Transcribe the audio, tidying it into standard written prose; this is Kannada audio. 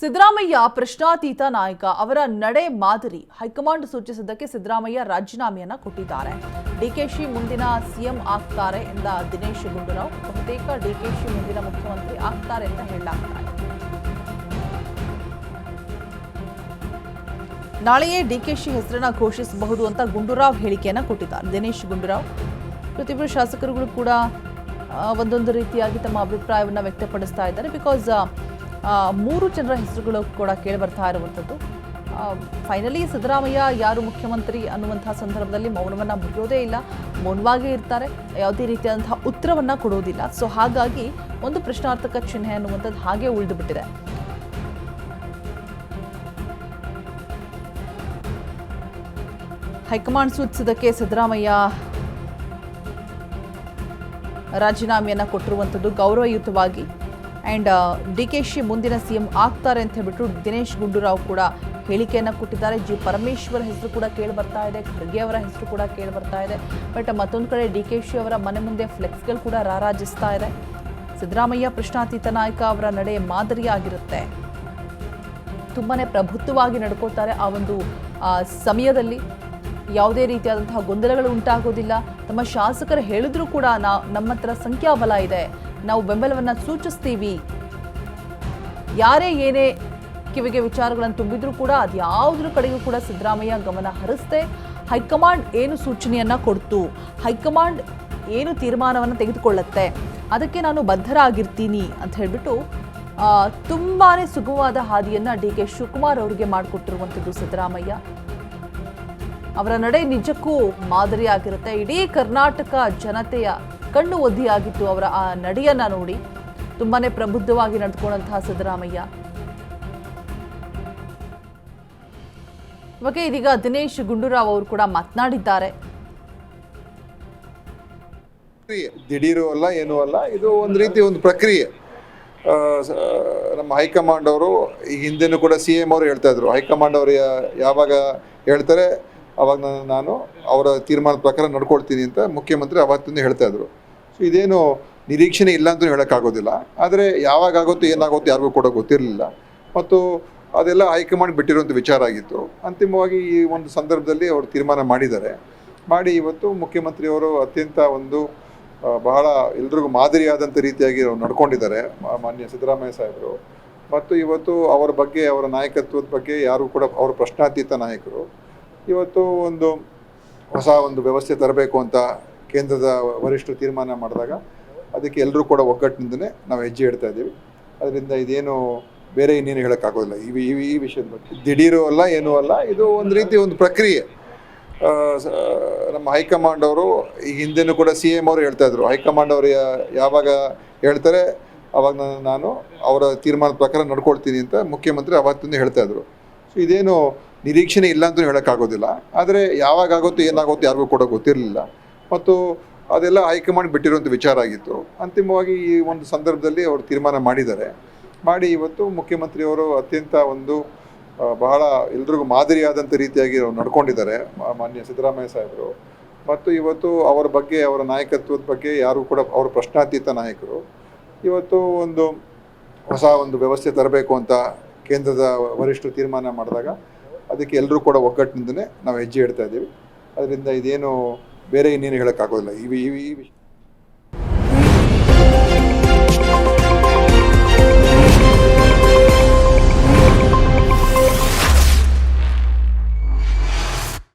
ಸಿದ್ದರಾಮಯ್ಯ ಪ್ರಶ್ನಾತೀತ ನಾಯಕ ಅವರ ನಡೆ ಮಾದರಿ ಹೈಕಮಾಂಡ್ ಸೂಚಿಸಿದ್ದಕ್ಕೆ ಸಿದ್ದರಾಮಯ್ಯ ರಾಜೀನಾಮೆಯನ್ನ ಕೊಟ್ಟಿದ್ದಾರೆ. ಡಿಕೆಶಿ ಮುಂದಿನ ಸಿಎಂ ಆಗ್ತಾರೆ ಎಂದ ದಿನೇಶ್ ಗುಂಡೂರಾವ್ ಬಹುತೇಕ ಡಿಕೆಶಿ ಮುಂದಿನ ಮುಖ್ಯಮಂತ್ರಿ ಆಗ್ತಾರೆ ಅಂತ ಹೇಳಲಾಗ್ತಾ ಇದೆ. ನಾಳೆಯೇ ಡಿಕೆಶಿ ಹೆಸರನ್ನ ಘೋಷಿಸಬಹುದು ಅಂತ ಗುಂಡೂರಾವ್ ಹೇಳಿಕೆಯನ್ನ ಕೊಟ್ಟಿದ್ದಾರೆ. ದಿನೇಶ್ ಗುಂಡೂರಾವ್ ಪ್ರತಿಯೊಬ್ಬರು ಶಾಸಕರುಗಳು ಕೂಡ ಒಂದೊಂದು ರೀತಿಯಾಗಿ ತಮ್ಮ ಅಭಿಪ್ರಾಯವನ್ನು ವ್ಯಕ್ತಪಡಿಸ್ತಾ ಇದ್ದಾರೆ. ಬಿಕಾಸ್ 3 ಜನರ ಹೆಸರುಗಳು ಕೂಡ ಕೇಳಿ ಬರ್ತಾ ಇರುವಂಥದ್ದು. ಫೈನಲಿ ಸಿದ್ದರಾಮಯ್ಯ ಯಾರು ಮುಖ್ಯಮಂತ್ರಿ ಅನ್ನುವಂಥ ಸಂದರ್ಭದಲ್ಲಿ ಮೌನವನ್ನು ಮುರಿಯೋದೇ ಇಲ್ಲ, ಮೌನವಾಗೇ ಇರ್ತಾರೆ, ಯಾವುದೇ ರೀತಿಯಾದಂತಹ ಉತ್ತರವನ್ನು ಕೊಡೋದಿಲ್ಲ. ಸೊ ಹಾಗಾಗಿ ಒಂದು ಪ್ರಶ್ನಾರ್ಥಕ ಚಿಹ್ನೆ ಅನ್ನುವಂಥದ್ದು ಹಾಗೆ ಉಳಿದು ಬಿಟ್ಟಿದೆ. ಹೈಕಮಾಂಡ್ ಸೂಚಿಸಿದ್ದಕ್ಕೆ ಸಿದ್ದರಾಮಯ್ಯ ರಾಜೀನಾಮೆಯನ್ನು ಕೊಟ್ಟಿರುವಂಥದ್ದು ಗೌರವಯುತವಾಗಿ. ಆ್ಯಂಡ್ ಡಿಕೆಶಿ ಮುಂದಿನ ಸಿಎಂ ಆಗ್ತಾರೆ ಅಂತ ಹೇಳ್ಬಿಟ್ಟು ದಿನೇಶ್ ಗುಂಡೂರಾವ್ ಕೂಡ ಹೇಳಿಕೆಯನ್ನು ಕೊಟ್ಟಿದ್ದಾರೆ. ಜಿ ಪರಮೇಶ್ವರ್ ಹೆಸರು ಕೂಡ ಕೇಳಿ ಬರ್ತಾ ಇದೆ, ಖರ್ಗೆ ಅವರ ಹೆಸರು ಕೂಡ ಕೇಳಿ ಬರ್ತಾ ಇದೆ. ಬಟ್ ಮತ್ತೊಂದು ಕಡೆ ಡಿಕೆಶಿ ಅವರ ಮನೆ ಮುಂದೆ ಫ್ಲೆಕ್ಸ್ಗಳು ಕೂಡ ರಾರಾಜಿಸ್ತಾ ಇದೆ. ಸಿದ್ದರಾಮಯ್ಯ ಪ್ರಶ್ನಾತೀತ ನಾಯಕ ಅವರ ನಡೆ ಮಾದರಿಯಾಗಿರುತ್ತೆ, ತುಂಬಾನೇ ಪ್ರಭುತ್ವವಾಗಿ ನಡ್ಕೋತಾರೆ. ಆ ಒಂದು ಸಮಯದಲ್ಲಿ ಯಾವುದೇ ರೀತಿಯಾದಂತಹ ಗೊಂದಲಗಳು ಉಂಟಾಗೋದಿಲ್ಲ. ತಮ್ಮ ಶಾಸಕರು ಹೇಳಿದ್ರು ಕೂಡ ನಮ್ಮ ಹತ್ರ ಸಂಖ್ಯಾಬಲ ಇದೆ, ನಾವು ಬೆಂಬಲವನ್ನು ಸೂಚಿಸ್ತೀವಿ, ಯಾರೇ ಏನೇ ಕಿವಿಗೆ ವಿಚಾರಗಳನ್ನು ತುಂಬಿದ್ರೂ ಕೂಡ ಅದು ಯಾವುದ್ರ ಕಡೆಗೂ ಕೂಡ ಸಿದ್ದರಾಮಯ್ಯ ಗಮನ ಹರಿಸದೆ ಹೈಕಮಾಂಡ್ ಏನು ಸೂಚನೆಯನ್ನು ಕೊಡ್ತು, ಹೈಕಮಾಂಡ್ ಏನು ತೀರ್ಮಾನವನ್ನು ತೆಗೆದುಕೊಳ್ಳುತ್ತೆ ಅದಕ್ಕೆ ನಾನು ಬದ್ಧರಾಗಿರ್ತೀನಿ ಅಂತ ಹೇಳಿಬಿಟ್ಟು ತುಂಬಾ ಸುಗಮವಾದ ಹಾದಿಯನ್ನು ಡಿ.ಕೆ. ಶಿವಕುಮಾರ್ ಅವರಿಗೆ ಮಾಡಿಕೊಟ್ಟಿರುವಂಥದ್ದು ಸಿದ್ದರಾಮಯ್ಯ. ಅವರ ನಡೆ ನಿಜಕ್ಕೂ ಮಾದರಿಯಾಗಿರುತ್ತೆ. ಇಡೀ ಕರ್ನಾಟಕ ಜನತೆಯ ಕಣ್ಣು ಒದ್ದಿಯಾಗಿತ್ತು ಅವರ ಆ ನಡೆಯನ್ನ ನೋಡಿ. ತುಂಬಾನೇ ಪ್ರಬುದ್ಧವಾಗಿ ನಡೆದುಕೊಂಡಂತಹ ಸಿದ್ದರಾಮಯ್ಯ ಬಗ್ಗೆ ಇದೀಗ ದಿನೇಶ್ ಗುಂಡೂರಾವ್ ಅವರು ಕೂಡ ಮಾತನಾಡಿದ್ದಾರೆ. ದಿಢೀರು ಅಲ್ಲ, ಏನೂ ಅಲ್ಲ, ಇದು ಒಂದು ರೀತಿ ಒಂದು ಪ್ರಕ್ರಿಯೆ. ನಮ್ಮ ಹೈಕಮಾಂಡ್ ಅವರು ಈ ಹಿಂದೆನೂ ಕೂಡ CM ಅವರು ಹೇಳ್ತಾ ಇದ್ರು, ಹೈಕಮಾಂಡ್ ಅವರು ಯಾವಾಗ ಹೇಳ್ತಾರೆ ಅವಾಗ ನಾನು ಅವರ ತೀರ್ಮಾನದ ಪ್ರಕಾರ ನಡ್ಕೊಳ್ತೀನಿ ಅಂತ ಮುಖ್ಯಮಂತ್ರಿ ಅವತ್ತಿಂದ ಹೇಳ್ತಾ ಇದ್ರು. ಸೊ ಇದೇನು ನಿರೀಕ್ಷಣೆ ಇಲ್ಲ ಅಂತಲೂ ಹೇಳೋಕ್ಕಾಗೋದಿಲ್ಲ. ಆದರೆ ಯಾವಾಗ ಆಗುತ್ತೋ ಏನಾಗುತ್ತೋ ಯಾರಿಗೂ ಕೂಡ ಗೊತ್ತಿರಲಿಲ್ಲ, ಮತ್ತು ಅದೆಲ್ಲ ಹೈಕಮಾಂಡ್ ಬಿಟ್ಟಿರುವಂಥ ವಿಚಾರ ಆಗಿತ್ತು. ಅಂತಿಮವಾಗಿ ಈ ಒಂದು ಸಂದರ್ಭದಲ್ಲಿ ಅವರು ತೀರ್ಮಾನ ಮಾಡಿ ಇವತ್ತು ಮುಖ್ಯಮಂತ್ರಿಯವರು ಅತ್ಯಂತ ಒಂದು ಬಹಳ ಎಲ್ರಿಗೂ ಮಾದರಿಯಾದಂಥ ರೀತಿಯಾಗಿ ಅವ್ರು ನಡ್ಕೊಂಡಿದ್ದಾರೆ ಮಾನ್ಯ ಸಿದ್ದರಾಮಯ್ಯ ಸಾಹೇಬರು. ಮತ್ತು ಇವತ್ತು ಅವರ ಬಗ್ಗೆ, ಅವರ ನಾಯಕತ್ವದ ಬಗ್ಗೆ ಯಾರು ಕೂಡ ಅವರ ಪ್ರಶ್ನಾತೀತ ನಾಯಕರು. ಇವತ್ತು ಒಂದು ಹೊಸ ಒಂದು ವ್ಯವಸ್ಥೆ ತರಬೇಕು ಅಂತ ಕೇಂದ್ರದ ವರಿಷ್ಠರು ತೀರ್ಮಾನ ಮಾಡಿದಾಗ ಅದಕ್ಕೆ ಎಲ್ಲರೂ ಕೂಡ ಒಗ್ಗಟ್ಟಿನಿಂದಲೇ ನಾವು ಹೆಜ್ಜೆ ಇಡ್ತಾ ಇದ್ದೀವಿ. ಅದರಿಂದ ಇದೇನು ಬೇರೆ ಇನ್ನೇನು ಹೇಳೋಕ್ಕಾಗೋದಿಲ್ಲ ಈ ವಿಷಯದ ಬಗ್ಗೆ. ದಿಢೀರು ಅಲ್ಲ, ಏನೂ ಅಲ್ಲ, ಇದು ಒಂದು ರೀತಿ ಒಂದು ಪ್ರಕ್ರಿಯೆ. ನಮ್ಮ ಹೈಕಮಾಂಡ್ ಅವರು ಈ ಹಿಂದೆನೂ ಕೂಡ CM ಅವರು ಹೇಳ್ತಾ ಇದ್ರು, ಹೈಕಮಾಂಡ್ ಅವರು ಯಾವಾಗ ಹೇಳ್ತಾರೆ ಅವಾಗ ನಾನು ಅವರ ತೀರ್ಮಾನದ ಪ್ರಕಾರ ನಡ್ಕೊಳ್ತೀನಿ ಅಂತ ಮುಖ್ಯಮಂತ್ರಿ ಅವತ್ತಿಂದ ಹೇಳ್ತಾ ಇದ್ರು. ಸೊ ಇದೇನು ನಿರೀಕ್ಷಣೆ ಇಲ್ಲ ಅಂತಲೂ ಹೇಳೋಕ್ಕಾಗೋದಿಲ್ಲ. ಆದರೆ ಯಾವಾಗ ಆಗುತ್ತೋ ಏನಾಗುತ್ತೋ ಯಾರಿಗೂ ಕೂಡ ಗೊತ್ತಿರಲಿಲ್ಲ, ಮತ್ತು ಅದೆಲ್ಲ ಹೈಕಮಾಂಡ್ ಬಿಟ್ಟಿರುವಂಥ ವಿಚಾರ ಆಗಿತ್ತು. ಅಂತಿಮವಾಗಿ ಈ ಒಂದು ಸಂದರ್ಭದಲ್ಲಿ ಅವರು ತೀರ್ಮಾನ ಮಾಡಿ ಇವತ್ತು ಮುಖ್ಯಮಂತ್ರಿಯವರು ಅತ್ಯಂತ ಒಂದು ಬಹಳ ಎಲ್ರಿಗೂ ಮಾದರಿಯಾದಂಥ ರೀತಿಯಾಗಿ ಅವ್ರು ನಡ್ಕೊಂಡಿದ್ದಾರೆ ಮಾನ್ಯ ಸಿದ್ದರಾಮಯ್ಯ ಸಾಹೇಬರು. ಮತ್ತು ಇವತ್ತು ಅವರ ಬಗ್ಗೆ, ಅವರ ನಾಯಕತ್ವದ ಬಗ್ಗೆ ಯಾರು ಕೂಡ ಅವರ ಪ್ರಶ್ನಾತೀತ ನಾಯಕರು. ಇವತ್ತು ಒಂದು ಹೊಸ ಒಂದು ವ್ಯವಸ್ಥೆ ತರಬೇಕು ಅಂತ ಕೇಂದ್ರದ ವರಿಷ್ಠರು ತೀರ್ಮಾನ ಮಾಡಿದಾಗ ಅದಕ್ಕೆ ಎಲ್ಲರೂ ಕೂಡ ಒಗ್ಗಟ್ಟಿನಿಂದಲೇ ನಾವು ಹೆಜ್ಜೆ ಇಡ್ತಾ ಇದ್ದೀವಿ. ಅದರಿಂದ ಇದೇನು ಬೇರೆ ಇನ್ನೇನು ಹೇಳೋಕ್ಕಾಗೋದಿಲ್ಲ ಈ ವಿಷಯ.